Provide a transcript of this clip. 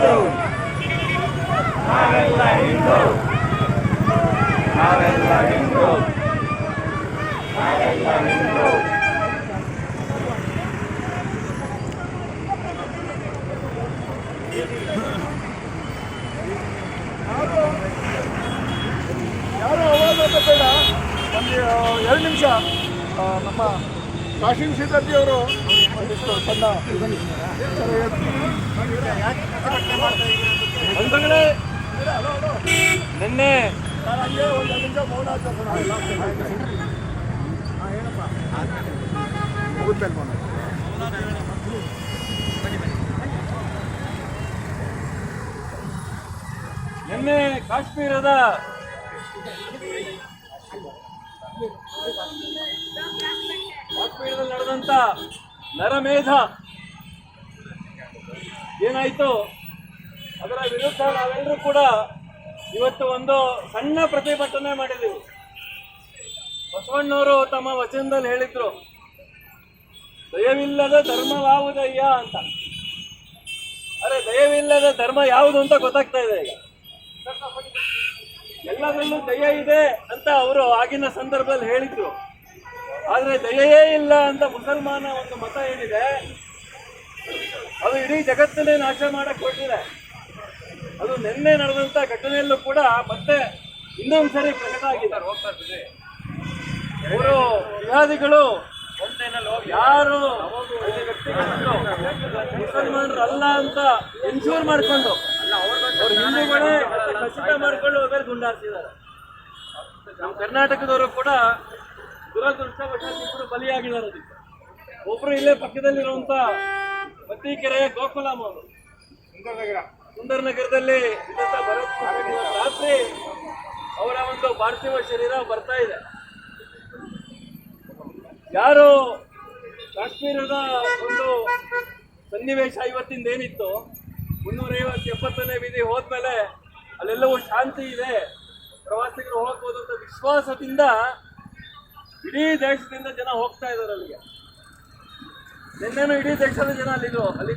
ಹಿಂದೂ ನಾವೆಲ್ಲ ಹಿಂದೂ ನಾವೆಲ್ಲ ಹಿಂದೂ ನಾವೆಲ್ಲ ಹಿಂದೂ. ಯಾರು ಅವಾಜ್ ಬೇಡ, ಒಂದು 2 ನಿಮಿಷ. ನಮ್ಮ ಕಾಶಿಂ ಸಿದ್ಧಾರ್ಥಿ ಅವರು ಒಂದಿಷ್ಟು ಸಣ್ಣ ನಿನ್ನೆ ಹಂಗೆ ಒಂದು 2 ನಿಮಿಷ ಮೌನ ಆಚರಿಸೋಣ. ಮುಗಿದ್ಮೇಲೆ ಮೌನ. ನಿನ್ನೆ ಕಾಶ್ಮೀರದಲ್ಲಿ ನಡೆದಂತ ನರಮೇಧ ಏನಾಯ್ತು, ಅದರ ವಿರುದ್ಧ ನಾವೆಲ್ಲರೂ ಕೂಡ ಇವತ್ತು ಒಂದು ಸಣ್ಣ ಪ್ರತಿಭಟನೆ ಮಾಡಿದ್ದೀವಿ. ಬಸವಣ್ಣವರು ತಮ್ಮ ವಚನದಲ್ಲಿ ಹೇಳಿದ್ರು, ದಯವಿಲ್ಲದ ಧರ್ಮವಾವುದಯ್ಯ ಅಂತ. ಅರೆ, ದಯವಿಲ್ಲದ ಧರ್ಮ ಯಾವುದು ಅಂತ ಗೊತ್ತಾಗ್ತಾ ಇದೆ ಈಗ. ಎಲ್ಲದರಲ್ಲೂ ದಯ ಇದೆ ಅಂತ ಅವರು ಆಗಿನ ಸಂದರ್ಭದಲ್ಲಿ ಹೇಳಿದ್ರು. ಆದ್ರೆ ದಯೆಯೇ ಇಲ್ಲ ಅಂತ ಮುಸಲ್ಮಾನ ಒಂದು ಮತ ಏನಿದೆ, ಅದು ಇಡೀ ಜಗತ್ತನ್ನೇ ನಾಶ ಮಾಡಕ್ ಹೊರಟಿದೆ. ಅದು ನಿನ್ನೆ ನಡೆದಂತ ಘಟನೆಯಲ್ಲೂ ಕೂಡ ಮತ್ತೆ ಇನ್ನೊಂದು ಸರಿ ಪ್ರಕಟ ಆಗಿದೆ. ಅವರು ಜಿಹಾದಿಗಳು ಯಾರು ವ್ಯಕ್ತಿಗಳು ಮುಸಲ್ಮಾನರು ಅಲ್ಲ ಅಂತ ಎನ್ಶೂರ್ ಮಾಡಿಕೊಂಡು ಅವ್ರು ಹಿಂದೂಗಳೇ ಖಚಿತ ಮಾಡಿಕೊಂಡು ಹೋದ್ರೆ ಗುಂಡಾರಿಸಿದ್ದಾರೆ. ನಮ್ಮ ಕರ್ನಾಟಕದವರು ಕೂಡ ದುರದೃಷ್ಟವಶಾತ್ ಇಬ್ಬರು ಬಲಿಯಾಗಿದ್ದಾರೆ. ಅದಕ್ಕೆ ಒಬ್ರು ಇಲ್ಲೇ ಪಕ್ಕದಲ್ಲಿರುವಂತ ಮತ್ತಿಕೆರೆಯ ಗೋಕುಲಂ ಅವರು ಸುಂದರನಗರದಲ್ಲಿ ರಾತ್ರಿ ಅವರ ಒಂದು ಪಾರ್ಥಿವ ಶರೀರ ಬರ್ತಾ ಇದೆ. ಯಾರು ಕಾಶ್ಮೀರದ ಒಂದು ಸನ್ನಿವೇಶ ಇವತ್ತಿಂದ ಏನಿತ್ತು, 350-70ನೇ ಬೀದಿ ಹೋದ್ಮೇಲೆ ಅಲ್ಲೆಲ್ಲವೂ ಶಾಂತಿ ಇದೆ, ಪ್ರವಾಸಿಗರು ಹೋಗ್ಬೋದು ಅಂತ ವಿಶ್ವಾಸದಿಂದ ಇಡೀ ದೇಶದಿಂದ ಜನ ಹೋಗ್ತಾ ಇದ್ದಾರೆ ಅಲ್ಲಿಗೆ. ನಿನ್ನೆನೂ ಇಡೀ ದೇಶದ ಜನ ಅಲ್ಲಿದ್ರು. ಅಲ್ಲಿ